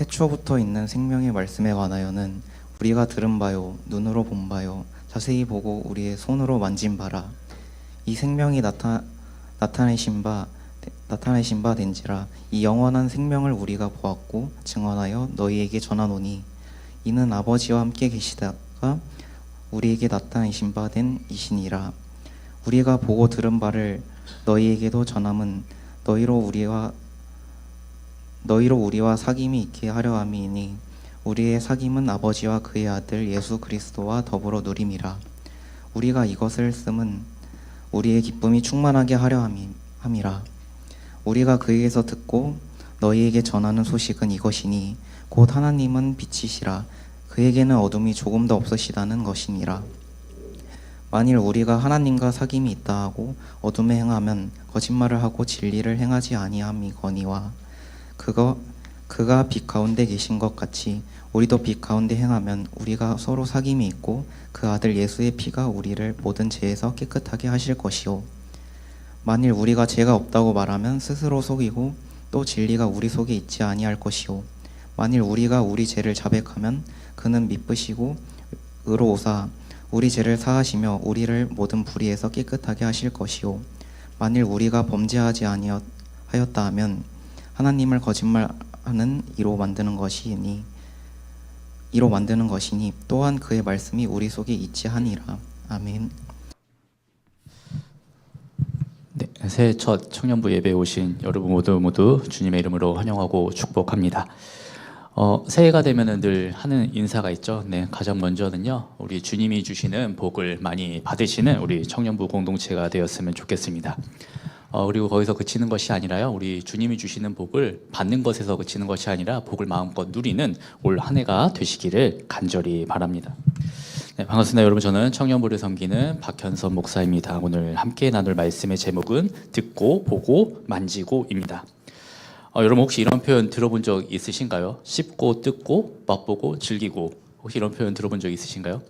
태초부터 있는 생명의 말씀에 관하여는 우리가 들은 바요, 눈으로 본 바요, 자세히 보고 우리의 손으로 만진 바라. 이 생명이 나타내신 바 된지라. 이 영원한 생명을 우리가 보았고 증언하여 너희에게 전하노니 이는 아버지와 함께 계시다가 우리에게 나타내신 바 된 이시니라. 우리가 보고 들은 바를 너희에게도 전함은 너희로 우리와 사귐이 있게 하려 함이니 우리의 사귐은 아버지와 그의 아들 예수 그리스도와 더불어 누림이라. 우리가 이것을 씀은 우리의 기쁨이 충만하게 하려 함이라. 우리가 그에게서 듣고 너희에게 전하는 소식은 이것이니 곧 하나님은 빛이시라. 그에게는 어둠이 조금도 없으시다는 것이니라. 만일 우리가 하나님과 사귐이 있다 하고 어둠에 행하면 거짓말을 하고 진리를 행하지 아니함이거니와 그가 빛 가운데 계신 것 같이 우리도 빛 가운데 행하면 우리가 서로 사귐이 있고 그 아들 예수의 피가 우리를 모든 죄에서 깨끗하게 하실 것이요. 만일 우리가 죄가 없다고 말하면 스스로 속이고 또 진리가 우리 속에 있지 아니할 것이요. 만일 우리가 우리 죄를 자백하면 그는 믿으시고 의로우사 우리 죄를 사하시며 우리를 모든 불의에서 깨끗하게 하실 것이요. 만일 우리가 범죄하지 아니하였다 하면 하나님을 거짓말하는 이로 만드는 것이니 또한 그의 말씀이 우리 속에 있지 하니라. 아멘. 네, 새해 첫 청년부 예배에 오신 여러분 모두 주님의 이름으로 환영하고 축복합니다. 새해가 되면은 늘 하는 인사가 있죠. 네, 가장 먼저는요, 우리 주님이 주시는 복을 많이 받으시는 우리 청년부 공동체가 되었으면 좋겠습니다. 그리고 거기서 그치는 것이 아니라요, 우리 주님이 주시는 복을 받는 것에서 그치는 것이 아니라 복을 마음껏 누리는 올 한 해가 되시기를 간절히 바랍니다. 네, 반갑습니다. 여러분, 저는 청년부를 섬기는 박현선 목사입니다. 오늘 함께 나눌 말씀의 제목은 듣고 보고 만지고입니다. 여러분, 혹시 이런 표현 들어본 적 있으신가요? 씹고 뜯고 맛보고 즐기고, 혹시 이런 표현 들어본 적 있으신가요?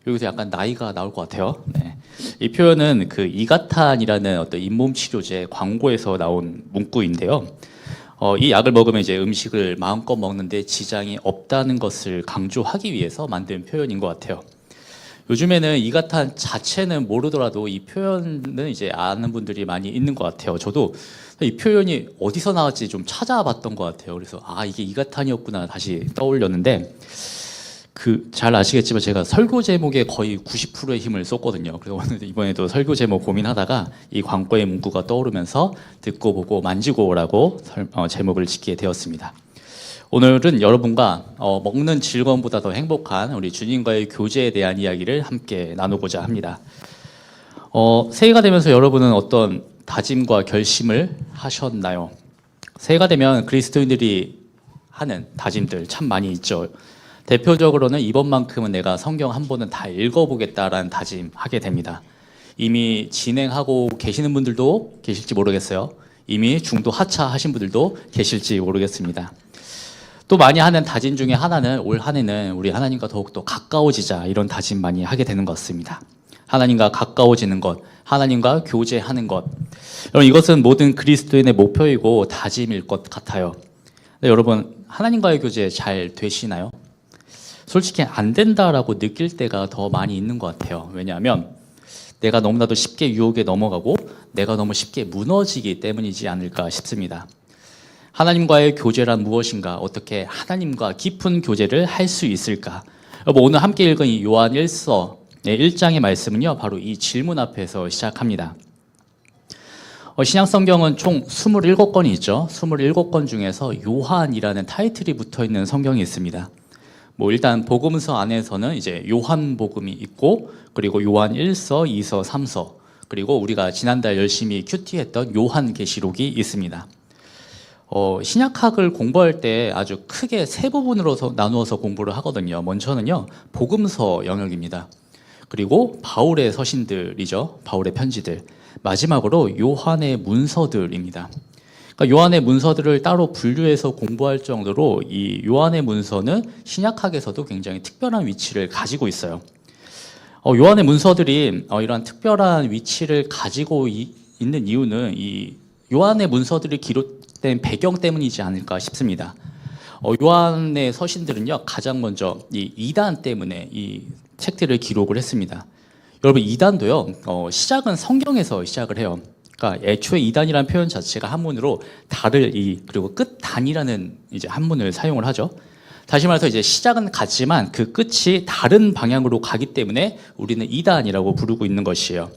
여기서 약간 나이가 나올 것 같아요. 네. 이 표현은 그 이가탄이라는 어떤 잇몸 치료제 광고에서 나온 문구인데요. 이 약을 먹으면 이제 음식을 마음껏 먹는데 지장이 없다는 것을 강조하기 위해서 만든 표현인 것 같아요. 요즘에는 이가탄 자체는 모르더라도 이 표현은 이제 아는 분들이 많이 있는 것 같아요. 저도 이 표현이 어디서 나왔지 좀 찾아봤던 것 같아요. 그래서 이게 이가탄이었구나 다시 떠올렸는데, 잘 아시겠지만 제가 설교 제목에 거의 90%의 힘을 쏟거든요. 그래서 이번에도 설교 제목 고민하다가 이 광고의 문구가 떠오르면서 듣고 보고 만지고라고 제목을 짓게 되었습니다. 오늘은 여러분과 먹는 즐거움보다 더 행복한 우리 주님과의 교제에 대한 이야기를 함께 나누고자 합니다. 새해가 되면서 여러분은 어떤 다짐과 결심을 하셨나요? 새해가 되면 그리스도인들이 하는 다짐들 참 많이 있죠. 대표적으로는 이번만큼은 내가 성경 한 번은 다 읽어보겠다라는 다짐하게 됩니다. 이미 진행하고 계시는 분들도 계실지 모르겠어요. 이미 중도 하차하신 분들도 계실지 모르겠습니다. 또 많이 하는 다짐 중에 하나는 올 한 해는 우리 하나님과 더욱더 가까워지자, 이런 다짐 많이 하게 되는 것 같습니다. 하나님과 가까워지는 것, 하나님과 교제하는 것, 여러분, 이것은 모든 그리스도인의 목표이고 다짐일 것 같아요. 근데 여러분, 하나님과의 교제 잘 되시나요? 솔직히 안 된다라고 느낄 때가 더 많이 있는 것 같아요. 왜냐하면 내가 너무나도 쉽게 유혹에 넘어가고 내가 너무 쉽게 무너지기 때문이지 않을까 싶습니다. 하나님과의 교제란 무엇인가? 어떻게 하나님과 깊은 교제를 할 수 있을까? 오늘 함께 읽은 이 요한 1서 1장의 말씀은요, 바로 이 질문 앞에서 시작합니다. 신약 성경은 총 27권이 있죠. 27권 중에서 요한이라는 타이틀이 붙어 있는 성경이 있습니다. 일단 복음서 안에서는 이제 요한복음이 있고, 그리고 요한 1서, 2서, 3서, 그리고 우리가 지난달 열심히 큐티했던 요한계시록이 있습니다. 신약학을 공부할 때 아주 크게 세 부분으로 나누어서 공부를 하거든요. 먼저는요, 복음서 영역입니다. 그리고 바울의 서신들이죠. 바울의 편지들. 마지막으로 요한의 문서들입니다. 그러니까 요한의 문서들을 따로 분류해서 공부할 정도로 이 요한의 문서는 신약학에서도 굉장히 특별한 위치를 가지고 있어요. 요한의 문서들이 이러한 특별한 위치를 가지고 있는 이유는 이 요한의 문서들이 기록된 배경 때문이지 않을까 싶습니다. 요한의 서신들은요 가장 먼저 이 이단 때문에 이 책들을 기록을 했습니다. 여러분 이단도요 시작은 성경에서 시작을 해요. 그러니까 애초에 이단이라는 표현 자체가 한문으로 달을 그리고 끝단이라는 이제 한문을 사용을 하죠. 다시 말해서 이제 시작은 같지만 그 끝이 다른 방향으로 가기 때문에 우리는 이단이라고 부르고 있는 것이에요.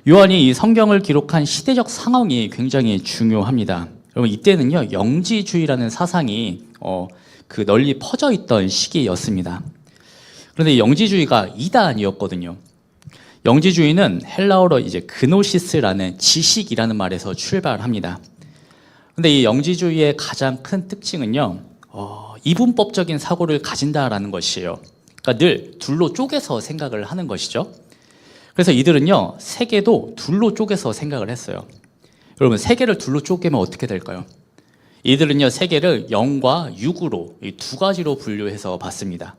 요한이 이 성경을 기록한 시대적 상황이 굉장히 중요합니다. 여러분 이때는요 영지주의라는 사상이 그 널리 퍼져 있던 시기였습니다. 그런데 이 영지주의가 이단이었거든요. 영지주의는 헬라어로 이제 그노시스라는 지식이라는 말에서 출발합니다. 근데 이 영지주의의 가장 큰 특징은요, 이분법적인 사고를 가진다라는 것이에요. 그러니까 늘 둘로 쪼개서 생각을 하는 것이죠. 그래서 이들은요, 세계도 둘로 쪼개서 생각을 했어요. 여러분, 세계를 둘로 쪼개면 어떻게 될까요? 이들은요, 세계를 영과 육으로 이 두 가지로 분류해서 봤습니다.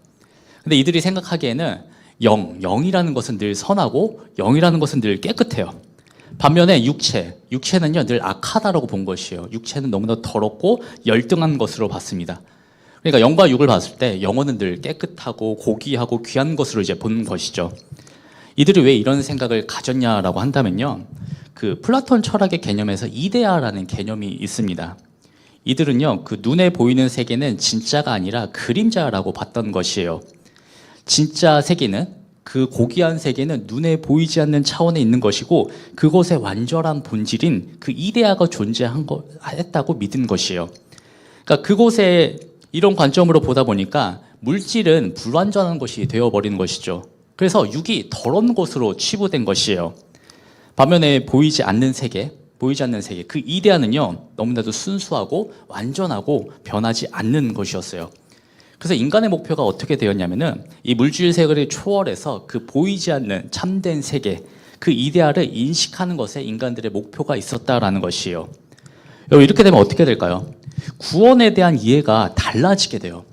근데 이들이 생각하기에는 영이라는 것은 늘 선하고 영이라는 것은 늘 깨끗해요. 반면에 육체는요 늘 악하다라고 본 것이에요. 육체는 너무나 더럽고 열등한 것으로 봤습니다. 그러니까 영과 육을 봤을 때 영혼은 늘 깨끗하고 고귀하고 귀한 것으로 이제 본 것이죠. 이들이 왜 이런 생각을 가졌냐라고 한다면요, 그 플라톤 철학의 개념에서 이데아라는 개념이 있습니다. 이들은요 그 눈에 보이는 세계는 진짜가 아니라 그림자라고 봤던 것이에요. 진짜 세계는, 그 고귀한 세계는 눈에 보이지 않는 차원에 있는 것이고 그것의 완전한 본질인 그 이데아가 존재했다고 믿은 것이에요. 그러니까 그곳에 이런 관점으로 보다 보니까 물질은 불완전한 것이 되어버리는 것이죠. 그래서 육이 더러운 것으로 치부된 것이에요. 반면에 보이지 않는 세계, 그 이데아는요 너무나도 순수하고 완전하고 변하지 않는 것이었어요. 그래서 인간의 목표가 어떻게 되었냐면은 이 물질 세계를 초월해서 그 보이지 않는 참된 세계, 그 이데아를 인식하는 것에 인간들의 목표가 있었다라는 것이에요. 여러분 이렇게 되면 어떻게 될까요? 구원에 대한 이해가 달라지게 돼요.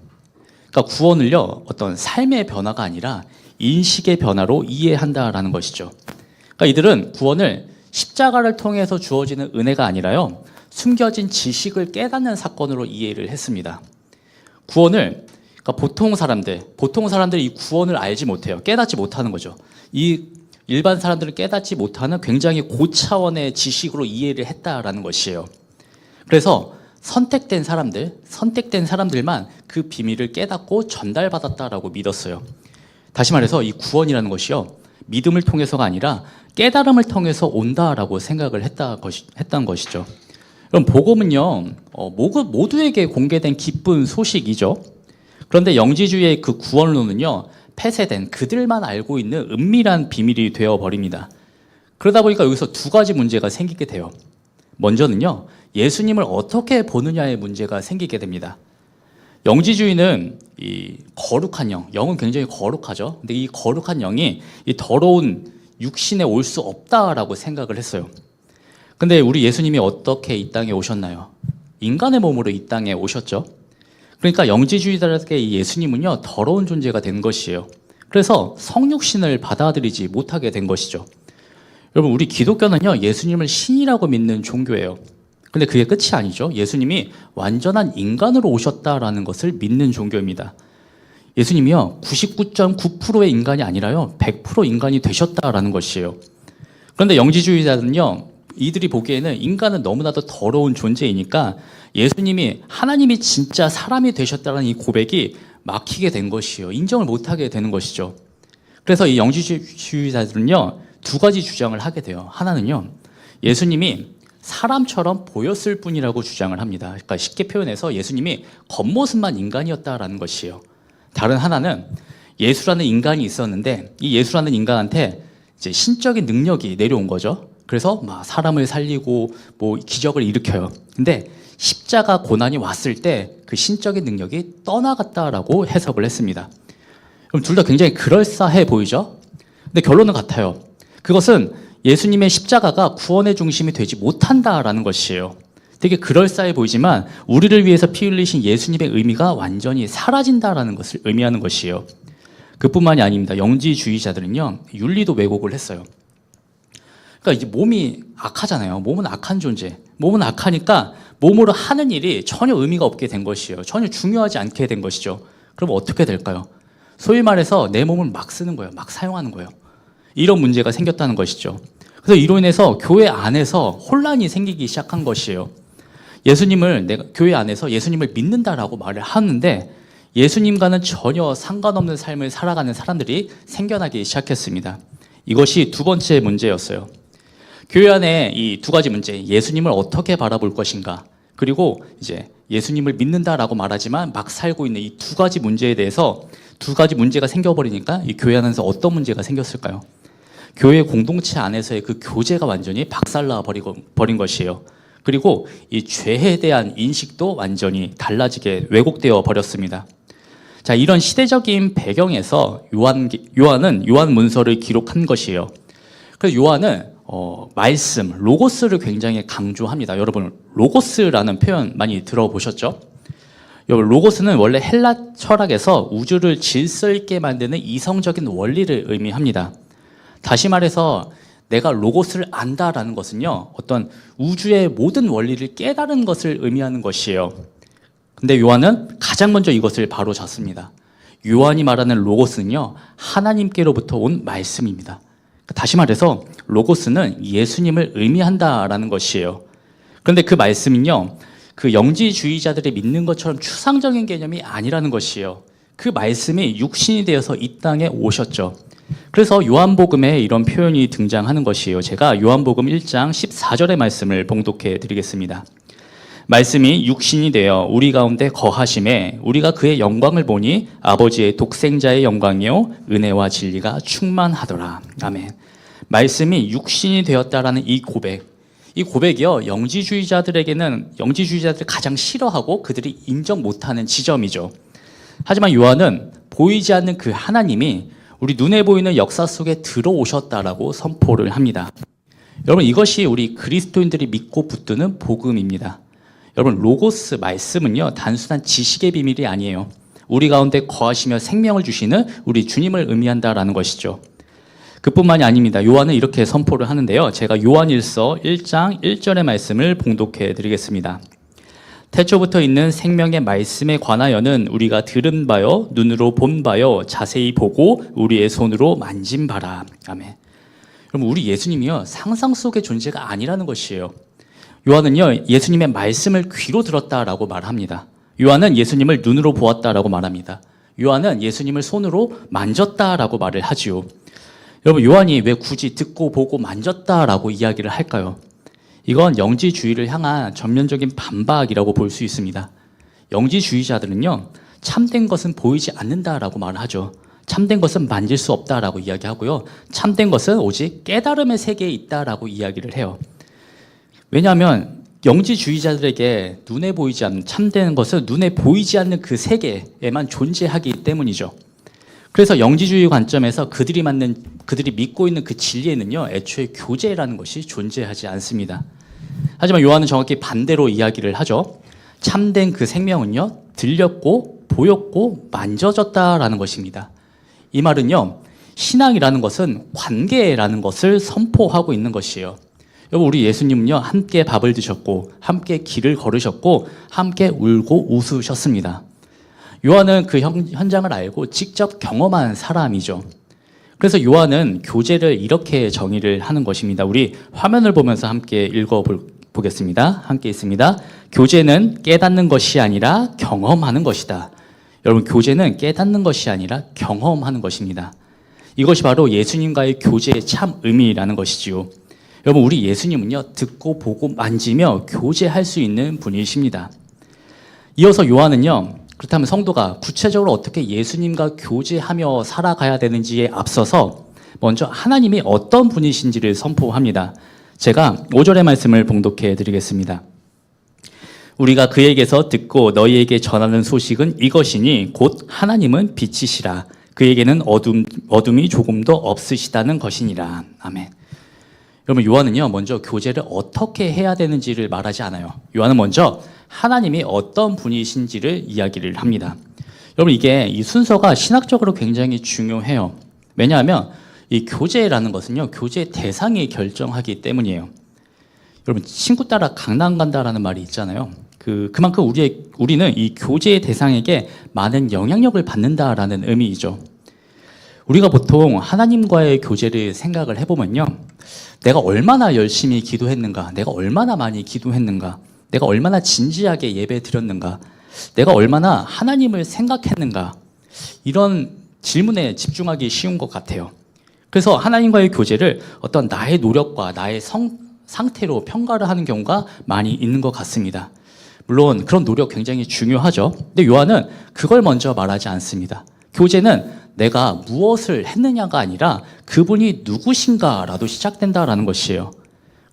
그러니까 구원을요 어떤 삶의 변화가 아니라 인식의 변화로 이해한다라는 것이죠. 그러니까 이들은 구원을 십자가를 통해서 주어지는 은혜가 아니라요 숨겨진 지식을 깨닫는 사건으로 이해를 했습니다. 구원을 그러니까 보통 사람들이 이 구원을 알지 못해요. 깨닫지 못하는 거죠. 이 일반 사람들은 깨닫지 못하는 굉장히 고차원의 지식으로 이해를 했다라는 것이에요. 그래서 선택된 사람들만 그 비밀을 깨닫고 전달받았다라고 믿었어요. 다시 말해서 이 구원이라는 것이요 믿음을 통해서가 아니라 깨달음을 통해서 온다라고 생각을 했던 것이죠. 그럼 복음은요 모두에게 공개된 기쁜 소식이죠. 그런데 영지주의의 그 구원론은요 폐쇄된 그들만 알고 있는 은밀한 비밀이 되어버립니다. 그러다 보니까 여기서 두 가지 문제가 생기게 돼요. 먼저는요 예수님을 어떻게 보느냐의 문제가 생기게 됩니다. 영지주의는 이 거룩한 영은 굉장히 거룩하죠. 근데 이 거룩한 영이 이 더러운 육신에 올 수 없다라고 생각을 했어요. 근데 우리 예수님이 어떻게 이 땅에 오셨나요? 인간의 몸으로 이 땅에 오셨죠. 그러니까 영지주의자들에게 이 예수님은요 더러운 존재가 된 것이에요. 그래서 성육신을 받아들이지 못하게 된 것이죠. 여러분 우리 기독교는요 예수님을 신이라고 믿는 종교예요. 근데 그게 끝이 아니죠. 예수님이 완전한 인간으로 오셨다라는 것을 믿는 종교입니다. 예수님이요 99.9%의 인간이 아니라요 100% 인간이 되셨다라는 것이에요. 그런데 영지주의자들은요 이들이 보기에는 인간은 너무나도 더러운 존재이니까 예수님이 하나님이 진짜 사람이 되셨다는 이 고백이 막히게 된 것이에요. 인정을 못하게 되는 것이죠. 그래서 이 영지주의자들은요 두 가지 주장을 하게 돼요. 하나는요 예수님이 사람처럼 보였을 뿐이라고 주장을 합니다. 그러니까 쉽게 표현해서 예수님이 겉모습만 인간이었다라는 것이에요. 다른 하나는 예수라는 인간이 있었는데 이 예수라는 인간한테 이제 신적인 능력이 내려온 거죠. 그래서 막 사람을 살리고 뭐 기적을 일으켜요. 근데 십자가 고난이 왔을 때 그 신적인 능력이 떠나갔다라고 해석을 했습니다. 그럼 둘 다 굉장히 그럴싸해 보이죠? 근데 결론은 같아요. 그것은 예수님의 십자가가 구원의 중심이 되지 못한다라는 것이에요. 되게 그럴싸해 보이지만 우리를 위해서 피 흘리신 예수님의 의미가 완전히 사라진다라는 것을 의미하는 것이에요. 그뿐만이 아닙니다. 영지주의자들은요 윤리도 왜곡을 했어요. 그러니까 이제 몸이 악하잖아요. 몸은 악한 존재. 몸은 악하니까 몸으로 하는 일이 전혀 의미가 없게 된 것이에요. 전혀 중요하지 않게 된 것이죠. 그럼 어떻게 될까요? 소위 말해서 내 몸을 막 쓰는 거예요. 막 사용하는 거예요. 이런 문제가 생겼다는 것이죠. 그래서 이로 인해서 교회 안에서 혼란이 생기기 시작한 것이에요. 내가 교회 안에서 예수님을 믿는다라고 말을 하는데 예수님과는 전혀 상관없는 삶을 살아가는 사람들이 생겨나기 시작했습니다. 이것이 두 번째 문제였어요. 교회 안에 이 두 가지 문제, 예수님을 어떻게 바라볼 것인가, 그리고 이제 예수님을 믿는다라고 말하지만 막 살고 있는 이 두 가지 문제에 대해서 두 가지 문제가 생겨버리니까 이 교회 안에서 어떤 문제가 생겼을까요? 교회 공동체 안에서의 그 교제가 완전히 박살나 버린 것이에요. 그리고 이 죄에 대한 인식도 완전히 달라지게 왜곡되어 버렸습니다. 자, 이런 시대적인 배경에서 요한은 요한 문서를 기록한 것이에요. 그래서 요한은 말씀, 로고스를 굉장히 강조합니다. 여러분, 로고스라는 표현 많이 들어보셨죠? 여러분, 로고스는 원래 헬라 철학에서 우주를 질서 있게 만드는 이성적인 원리를 의미합니다. 다시 말해서 내가 로고스를 안다라는 것은요, 어떤 우주의 모든 원리를 깨달은 것을 의미하는 것이에요. 근데 요한은 가장 먼저 이것을 바로 잡습니다. 요한이 말하는 로고스는요, 하나님께로부터 온 말씀입니다. 다시 말해서 로고스는 예수님을 의미한다라는 것이에요. 그런데 그 말씀은요, 그 영지주의자들이 믿는 것처럼 추상적인 개념이 아니라는 것이에요. 그 말씀이 육신이 되어서 이 땅에 오셨죠. 그래서 요한복음에 이런 표현이 등장하는 것이에요. 제가 요한복음 1장 14절의 말씀을 봉독해 드리겠습니다. 말씀이 육신이 되어 우리 가운데 거하심에 우리가 그의 영광을 보니 아버지의 독생자의 영광이요 은혜와 진리가 충만하더라. 아멘. 말씀이 육신이 되었다라는 이 고백이요, 영지주의자들이 가장 싫어하고 그들이 인정 못하는 지점이죠. 하지만 요한은 보이지 않는 그 하나님이 우리 눈에 보이는 역사 속에 들어오셨다라고 선포를 합니다. 여러분, 이것이 우리 그리스도인들이 믿고 붙드는 복음입니다. 여러분, 로고스 말씀은요, 단순한 지식의 비밀이 아니에요. 우리 가운데 거하시며 생명을 주시는 우리 주님을 의미한다라는 것이죠. 그뿐만이 아닙니다. 요한은 이렇게 선포를 하는데요, 제가 요한일서 1장 1절의 말씀을 봉독해 드리겠습니다. 태초부터 있는 생명의 말씀에 관하여는 우리가 들은 바요 눈으로 본 바요 자세히 보고 우리의 손으로 만진 바라. 아멘. 여러분, 우리 예수님이요, 상상 속의 존재가 아니라는 것이에요. 요한은요, 예수님의 말씀을 귀로 들었다라고 말합니다. 요한은 예수님을 눈으로 보았다라고 말합니다. 요한은 예수님을 손으로 만졌다라고 말을 하지요. 여러분, 요한이 왜 굳이 듣고 보고 만졌다라고 이야기를 할까요? 이건 영지주의를 향한 전면적인 반박이라고 볼 수 있습니다. 영지주의자들은요, 참된 것은 보이지 않는다라고 말을 하죠. 참된 것은 만질 수 없다라고 이야기하고요, 참된 것은 오직 깨달음의 세계에 있다라고 이야기를 해요. 왜냐하면 영지주의자들에게 눈에 보이지 않는 참된 것은 눈에 보이지 않는 그 세계에만 존재하기 때문이죠. 그래서 영지주의 관점에서 그들이 믿고 있는 그 진리에는요, 애초에 교제라는 것이 존재하지 않습니다. 하지만 요한은 정확히 반대로 이야기를 하죠. 참된 그 생명은요, 들렸고 보였고 만져졌다라는 것입니다. 이 말은요, 신앙이라는 것은 관계라는 것을 선포하고 있는 것이에요. 여러분, 우리 예수님은요, 함께 밥을 드셨고 함께 길을 걸으셨고 함께 울고 웃으셨습니다. 요한은 그 현장을 알고 직접 경험한 사람이죠. 그래서 요한은 교제를 이렇게 정의를 하는 것입니다. 우리 화면을 보면서 함께 읽어보겠습니다. 함께 있습니다. 교제는 깨닫는 것이 아니라 경험하는 것이다. 여러분, 교제는 깨닫는 것이 아니라 경험하는 것입니다. 이것이 바로 예수님과의 교제의 참 의미라는 것이지요. 여러분, 우리 예수님은요, 듣고 보고 만지며 교제할 수 있는 분이십니다. 이어서 요한은요, 그렇다면 성도가 구체적으로 어떻게 예수님과 교제하며 살아가야 되는지에 앞서서 먼저 하나님이 어떤 분이신지를 선포합니다. 제가 5절의 말씀을 봉독해 드리겠습니다. 우리가 그에게서 듣고 너희에게 전하는 소식은 이것이니 곧 하나님은 빛이시라. 그에게는 어둠이 조금도 없으시다는 것이니라. 아멘. 여러분, 요한은요, 먼저 교제를 어떻게 해야 되는지를 말하지 않아요. 요한은 먼저 하나님이 어떤 분이신지를 이야기를 합니다. 여러분, 이 순서가 신학적으로 굉장히 중요해요. 왜냐하면 이 교제라는 것은요, 교제의 대상이 결정하기 때문이에요. 여러분 친구 따라 강남 간다라는 말이 있잖아요. 그만큼 우리는 이 교제의 대상에게 많은 영향력을 받는다라는 의미이죠. 우리가 보통 하나님과의 교제를 생각을 해보면요, 내가 얼마나 열심히 기도했는가, 내가 얼마나 많이 기도했는가, 내가 얼마나 진지하게 예배 드렸는가, 내가 얼마나 하나님을 생각했는가, 이런 질문에 집중하기 쉬운 것 같아요. 그래서 하나님과의 교제를 어떤 나의 노력과 나의 상태로 평가를 하는 경우가 많이 있는 것 같습니다. 물론 그런 노력 굉장히 중요하죠. 근데 요한은 그걸 먼저 말하지 않습니다. 교제는 내가 무엇을 했느냐가 아니라 그분이 누구신가라도 시작된다라는 것이에요.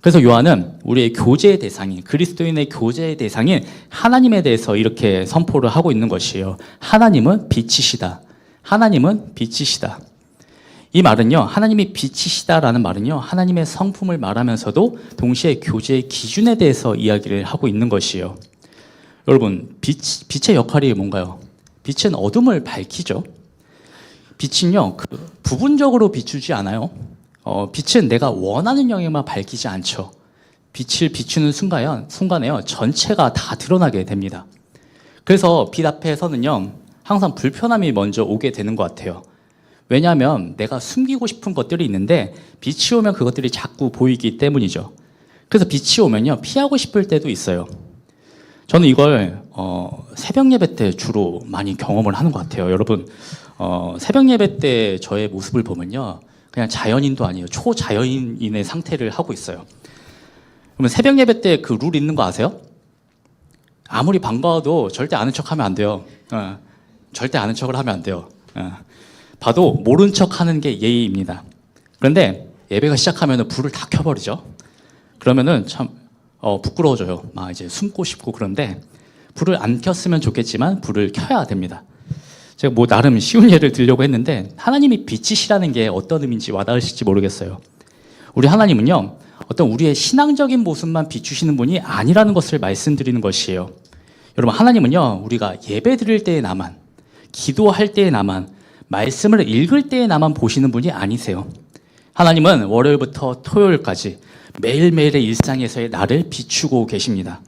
그래서 요한은 우리의 교제의 대상인, 그리스도인의 교제의 대상인 하나님에 대해서 이렇게 선포를 하고 있는 것이에요. 하나님은 빛이시다. 하나님은 빛이시다. 이 말은요, 하나님이 빛이시다라는 말은요, 하나님의 성품을 말하면서도 동시에 교제의 기준에 대해서 이야기를 하고 있는 것이에요. 여러분, 빛의 역할이 뭔가요? 빛은 어둠을 밝히죠. 빛은요, 부분적으로 비추지 않아요. 빛은 내가 원하는 영역만 밝히지 않죠. 빛을 비추는 순간에요, 전체가 다 드러나게 됩니다. 그래서 빛 앞에 서는요, 항상 불편함이 먼저 오게 되는 것 같아요. 왜냐하면 내가 숨기고 싶은 것들이 있는데 빛이 오면 그것들이 자꾸 보이기 때문이죠. 그래서 빛이 오면요, 피하고 싶을 때도 있어요. 저는 이걸 새벽 예배 때 주로 많이 경험을 하는 것 같아요. 여러분, 새벽 예배 때 저의 모습을 보면요, 그냥 자연인도 아니에요. 초자연인의 상태를 하고 있어요. 그러면 새벽 예배 때 그 룰 있는 거 아세요? 아무리 반가워도 절대 아는 척하면 안 돼요. 절대 아는 척을 하면 안 돼요. 봐도 모른 척 하는 게 예의입니다. 그런데 예배가 시작하면 불을 다 켜버리죠. 그러면은 참 부끄러워져요. 막 이제 숨고 싶고. 그런데 불을 안 켰으면 좋겠지만 불을 켜야 됩니다. 제가 뭐 나름 쉬운 예를 들려고 했는데 하나님이 빛이시라는 게 어떤 의미인지 와닿으실지 모르겠어요. 우리 하나님은요, 어떤 우리의 신앙적인 모습만 비추시는 분이 아니라는 것을 말씀드리는 것이에요. 여러분, 하나님은요, 우리가 예배 드릴 때에 나만, 기도할 때에 나만, 말씀을 읽을 때에 나만 보시는 분이 아니세요. 하나님은 월요일부터 토요일까지 매일매일의 일상에서의 나를 비추고 계십니다.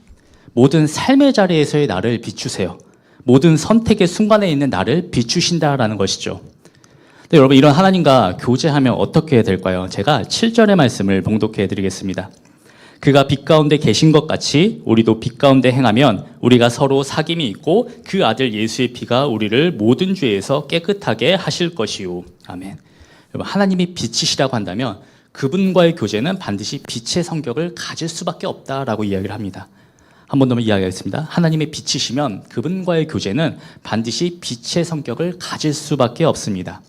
모든 삶의 자리에서의 나를 비추세요. 모든 선택의 순간에 있는 나를 비추신다라는 것이죠. 근데 여러분, 이런 하나님과 교제하면 어떻게 될까요? 제가 7절의 말씀을 봉독해 드리겠습니다. 그가 빛 가운데 계신 것 같이 우리도 빛 가운데 행하면 우리가 서로 사귐이 있고 그 아들 예수의 피가 우리를 모든 죄에서 깨끗하게 하실 것이요. 아멘. 여러분, 하나님이 빛이시라고 한다면 그분과의 교제는 반드시 빛의 성격을 가질 수밖에 없다라고 이야기를 합니다. 한 번 더 이야기하겠습니다. 하나님의 빛이시면 그분과의 교제는 반드시 빛의 성격을 가질 수밖에 없습니다.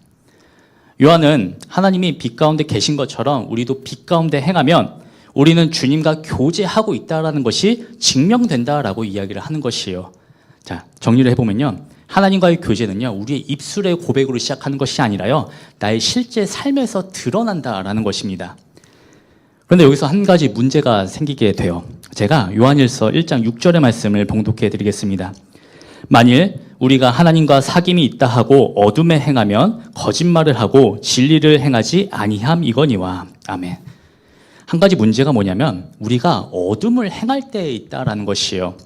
요한은 하나님이 빛 가운데 계신 것처럼 우리도 빛 가운데 행하면 우리는 주님과 교제하고 있다는 것이 증명된다라고 이야기를 하는 것이에요. 자, 정리를 해보면요, 하나님과의 교제는요, 우리의 입술의 고백으로 시작하는 것이 아니라요, 나의 실제 삶에서 드러난다라는 것입니다. 그런데 여기서 한 가지 문제가 생기게 돼요. 제가 요한일서 1장 6절의 말씀을 봉독해 드리겠습니다. 만일 우리가 하나님과 사귐이 있다 하고 어둠에 행하면 거짓말을 하고 진리를 행하지 아니함이거니와. 아멘. 한 가지 문제가 뭐냐면 우리가 어둠을 행할 때에 있다라는 것이에요.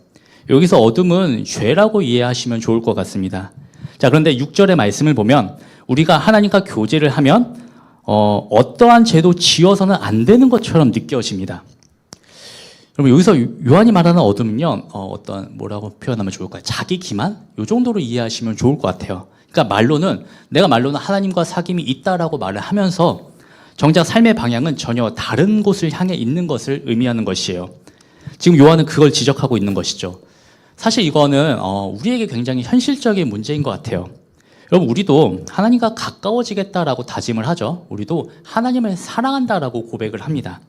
여기서 어둠은 죄라고 이해하시면 좋을 것 같습니다. 자, 그런데 6절의 말씀을 보면 우리가 하나님과 교제를 하면 어떠한 죄도 지어서는 안 되는 것처럼 느껴집니다. 여러분, 여기서 요한이 말하는 어둠은요, 어떤 뭐라고 표현하면 좋을까요? 자기 기만? 이 정도로 이해하시면 좋을 것 같아요. 그러니까 내가 말로는 하나님과 사귐이 있다라고 말을 하면서 정작 삶의 방향은 전혀 다른 곳을 향해 있는 것을 의미하는 것이에요. 지금 요한은 그걸 지적하고 있는 것이죠. 사실 이거는 우리에게 굉장히 현실적인 문제인 것 같아요. 여러분, 우리도 하나님과 가까워지겠다라고 다짐을 하죠. 우리도 하나님을 사랑한다라고 고백을 합니다.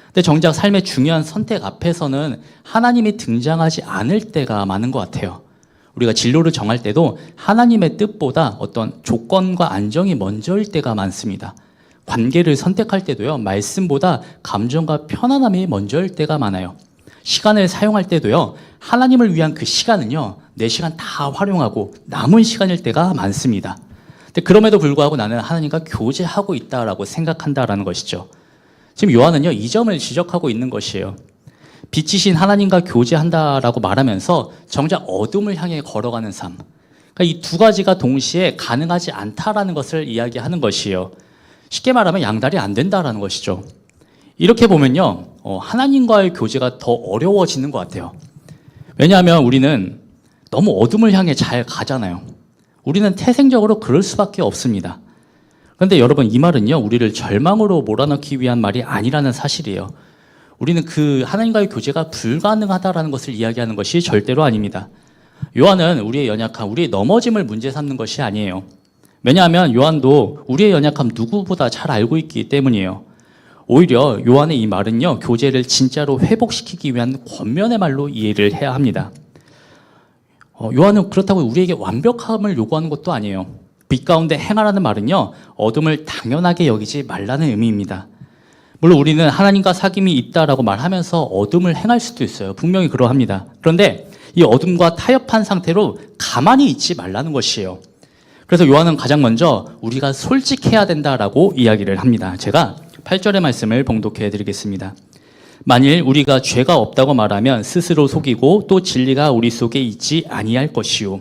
근데 정작 삶의 중요한 선택 앞에서는 하나님이 등장하지 않을 때가 많은 것 같아요. 우리가 진로를 정할 때도 하나님의 뜻보다 어떤 조건과 안정이 먼저일 때가 많습니다. 관계를 선택할 때도요, 말씀보다 감정과 편안함이 먼저일 때가 많아요. 시간을 사용할 때도요, 하나님을 위한 그 시간은요, 내 시간 다 활용하고 남은 시간일 때가 많습니다. 근데 그럼에도 불구하고 나는 하나님과 교제하고 있다라고 생각한다라는 것이죠. 지금 요한은요, 이 점을 지적하고 있는 것이에요. 빛이신 하나님과 교제한다라고 말하면서 정작 어둠을 향해 걸어가는 삶. 그러니까 이 두 가지가 동시에 가능하지 않다라는 것을 이야기하는 것이에요. 쉽게 말하면 양다리 안 된다라는 것이죠. 이렇게 보면요, 하나님과의 교제가 더 어려워지는 것 같아요. 왜냐하면 우리는 너무 어둠을 향해 잘 가잖아요. 우리는 태생적으로 그럴 수밖에 없습니다. 그런데 여러분, 이 말은요, 우리를 절망으로 몰아넣기 위한 말이 아니라는 사실이에요. 우리는 그 하나님과의 교제가 불가능하다라는 것을 이야기하는 것이 절대로 아닙니다. 요한은 우리의 연약함, 우리의 넘어짐을 문제 삼는 것이 아니에요. 왜냐하면 요한도 우리의 연약함 누구보다 잘 알고 있기 때문이에요. 오히려 요한의 이 말은요, 교제를 진짜로 회복시키기 위한 권면의 말로 이해를 해야 합니다. 요한은 그렇다고 우리에게 완벽함을 요구하는 것도 아니에요. 빛 가운데 행하라는 말은요, 어둠을 당연하게 여기지 말라는 의미입니다. 물론 우리는 하나님과 사귐이 있다라고 말하면서 어둠을 행할 수도 있어요. 분명히 그러합니다. 그런데 이 어둠과 타협한 상태로 가만히 있지 말라는 것이에요. 그래서 요한은 가장 먼저 우리가 솔직해야 된다라고 이야기를 합니다. 제가 8절의 말씀을 봉독해 드리겠습니다. 만일 우리가 죄가 없다고 말하면 스스로 속이고 또 진리가 우리 속에 있지 아니할 것이요.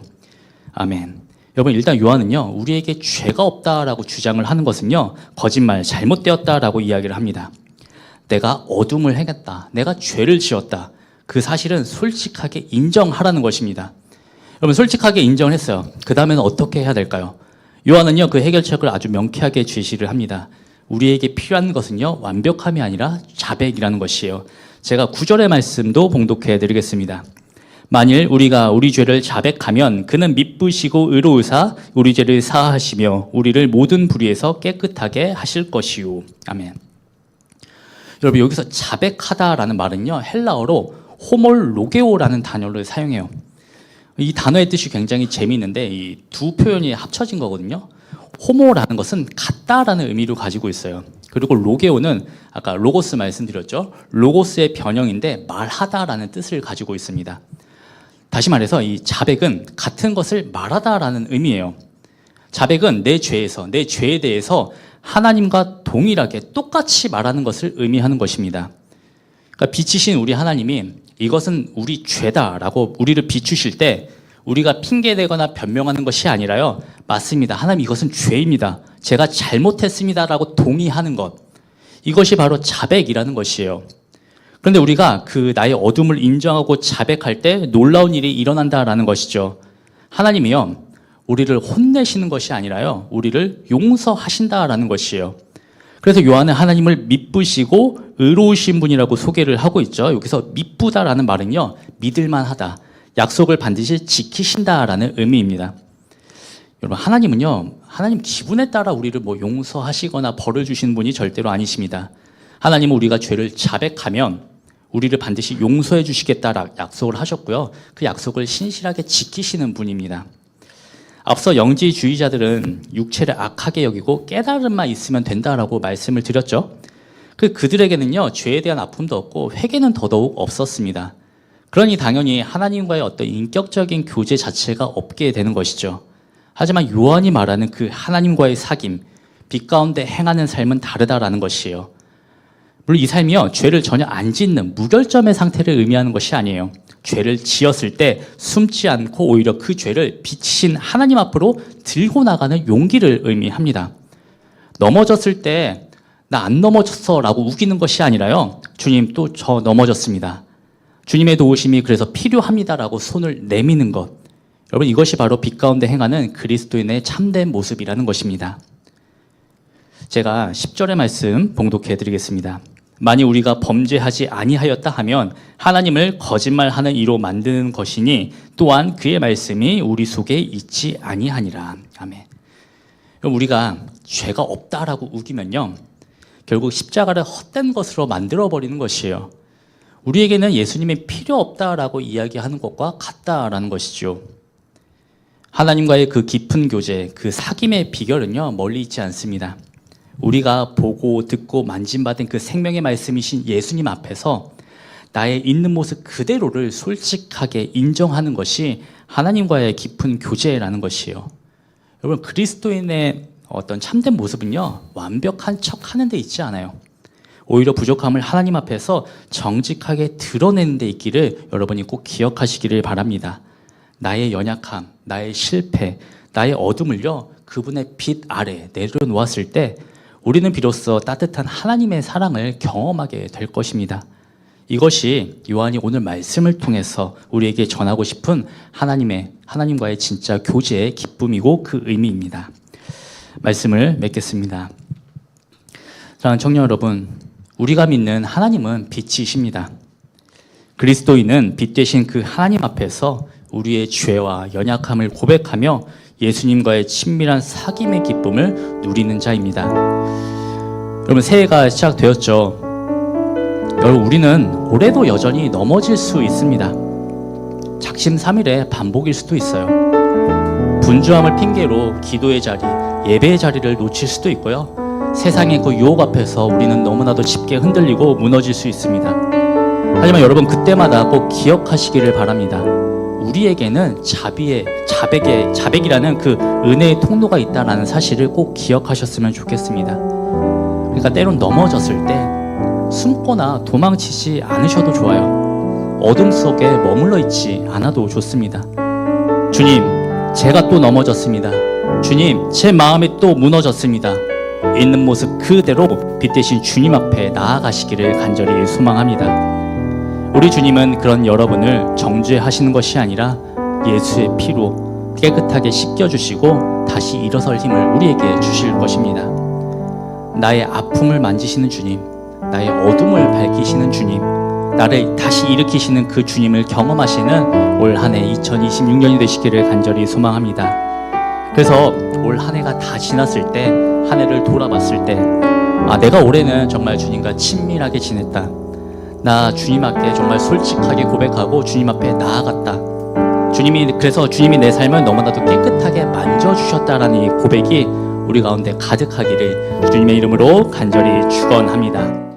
아멘. 여러분, 일단 요한은요, 우리에게 죄가 없다라고 주장을 하는 것은요, 거짓말, 잘못되었다라고 이야기를 합니다. 내가 어둠을 행했다, 내가 죄를 지었다, 그 사실은 솔직하게 인정하라는 것입니다. 여러분, 솔직하게 인정을 했어요. 그 다음에는 어떻게 해야 될까요? 요한은요, 그 해결책을 아주 명쾌하게 제시를 합니다. 우리에게 필요한 것은요, 완벽함이 아니라 자백이라는 것이에요. 제가 9절의 말씀도 봉독해 드리겠습니다. 만일 우리가 우리 죄를 자백하면 그는 미쁘시고 의로우사 우리 죄를 사하시며 우리를 모든 불의에서 깨끗하게 하실 것이요. 아멘. 여러분, 여기서 자백하다라는 말은요, 헬라어로 호몰로게오라는 단어를 사용해요. 이 단어의 뜻이 굉장히 재미있는데 이 두 표현이 합쳐진 거거든요. 호모라는 것은 같다라는 의미를 가지고 있어요. 그리고 로게오는 아까 로고스 말씀드렸죠. 로고스의 변형인데 말하다라는 뜻을 가지고 있습니다. 다시 말해서 이 자백은 같은 것을 말하다라는 의미예요. 자백은 내 죄에서, 내 죄에 대해서 하나님과 동일하게 똑같이 말하는 것을 의미하는 것입니다. 그러니까 빛이신 우리 하나님이 이것은 우리 죄다라고 우리를 비추실 때 우리가 핑계대거나 변명하는 것이 아니라요, 맞습니다, 하나님 이것은 죄입니다, 제가 잘못했습니다라고 동의하는 것, 이것이 바로 자백이라는 것이에요. 그런데 우리가 그 나의 어둠을 인정하고 자백할 때 놀라운 일이 일어난다라는 것이죠. 하나님이요, 우리를 혼내시는 것이 아니라요, 우리를 용서하신다라는 것이에요. 그래서 요한은 하나님을 미쁘시고 의로우신 분이라고 소개를 하고 있죠. 여기서 미쁘다라는 말은요, 믿을만하다, 약속을 반드시 지키신다라는 의미입니다. 여러분, 하나님은요, 하나님 기분에 따라 우리를 용서하시거나 벌을 주시는 분이 절대로 아니십니다. 하나님은 우리가 죄를 자백하면 우리를 반드시 용서해 주시겠다라 약속을 하셨고요, 그 약속을 신실하게 지키시는 분입니다. 앞서 영지주의자들은 육체를 악하게 여기고 깨달음만 있으면 된다라고 말씀을 드렸죠. 그들에게는요, 죄에 대한 아픔도 없고 회개는 더더욱 없었습니다. 그러니 당연히 하나님과의 어떤 인격적인 교제 자체가 없게 되는 것이죠. 하지만 요한이 말하는 그 하나님과의 사귐, 빛 가운데 행하는 삶은 다르다라는 것이에요. 물론 이 삶이요, 죄를 전혀 안 짓는 무결점의 상태를 의미하는 것이 아니에요. 죄를 지었을 때 숨지 않고 오히려 그 죄를 빛이신 하나님 앞으로 들고 나가는 용기를 의미합니다. 넘어졌을 때 나 안 넘어졌어 라고 우기는 것이 아니라요, 주님 또 저 넘어졌습니다, 주님의 도우심이 그래서 필요합니다라고 손을 내미는 것, 여러분, 이것이 바로 빛 가운데 행하는 그리스도인의 참된 모습이라는 것입니다. 제가 10절의 말씀 봉독해 드리겠습니다. 만일 우리가 범죄하지 아니하였다 하면 하나님을 거짓말하는 이로 만드는 것이니 또한 그의 말씀이 우리 속에 있지 아니하니라. 아멘. 그럼 우리가 죄가 없다라고 우기면요, 결국 십자가를 헛된 것으로 만들어버리는 것이에요. 우리에게는 예수님이 필요 없다라고 이야기하는 것과 같다라는 것이죠. 하나님과의 그 깊은 교제, 그 사귐의 비결은요, 멀리 있지 않습니다. 우리가 보고 듣고 만진받은 그 생명의 말씀이신 예수님 앞에서 나의 있는 모습 그대로를 솔직하게 인정하는 것이 하나님과의 깊은 교제라는 것이에요. 여러분, 그리스도인의 어떤 참된 모습은요, 완벽한 척 하는 데 있지 않아요. 오히려 부족함을 하나님 앞에서 정직하게 드러내는 데 있기를 여러분이 꼭 기억하시기를 바랍니다. 나의 연약함, 나의 실패, 나의 어둠을요, 그분의 빛 아래 내려놓았을 때 우리는 비로소 따뜻한 하나님의 사랑을 경험하게 될 것입니다. 이것이 요한이 오늘 말씀을 통해서 우리에게 전하고 싶은 하나님과의 진짜 교제의 기쁨이고 그 의미입니다. 말씀을 맺겠습니다. 사랑하는 청년 여러분, 우리가 믿는 하나님은 빛이십니다. 그리스도인은 빛 되신 그 하나님 앞에서 우리의 죄와 연약함을 고백하며 예수님과의 친밀한 사귐의 기쁨을 누리는 자입니다. 여러분, 새해가 시작되었죠. 여러분, 우리는 올해도 여전히 넘어질 수 있습니다. 작심삼일의 반복일 수도 있어요. 분주함을 핑계로 기도의 자리, 예배의 자리를 놓칠 수도 있고요. 세상의 그 유혹 앞에서 우리는 너무나도 쉽게 흔들리고 무너질 수 있습니다. 하지만 여러분, 그때마다 꼭 기억하시기를 바랍니다. 우리에게는 자백이라는 그 은혜의 통로가 있다는 사실을 꼭 기억하셨으면 좋겠습니다. 그러니까 때론 넘어졌을 때 숨거나 도망치지 않으셔도 좋아요. 어둠 속에 머물러 있지 않아도 좋습니다. 주님, 제가 또 넘어졌습니다. 주님, 제 마음이 또 무너졌습니다. 있는 모습 그대로 빛 대신 주님 앞에 나아가시기를 간절히 소망합니다. 우리 주님은 그런 여러분을 정죄하시는 것이 아니라 예수의 피로 깨끗하게 씻겨주시고 다시 일어설 힘을 우리에게 주실 것입니다. 나의 아픔을 만지시는 주님, 나의 어둠을 밝히시는 주님, 나를 다시 일으키시는 그 주님을 경험하시는 올 한 해 2026년이 되시기를 간절히 소망합니다. 그래서 올 한 해가 다 지났을 때, 한 해를 돌아봤을 때, 내가 올해는 정말 주님과 친밀하게 지냈다. 나 주님 앞에 정말 솔직하게 고백하고 주님 앞에 나아갔다. 그래서 주님이 내 삶을 너무나도 깨끗하게 만져주셨다라는 이 고백이 우리 가운데 가득하기를 주님의 이름으로 간절히 축원합니다.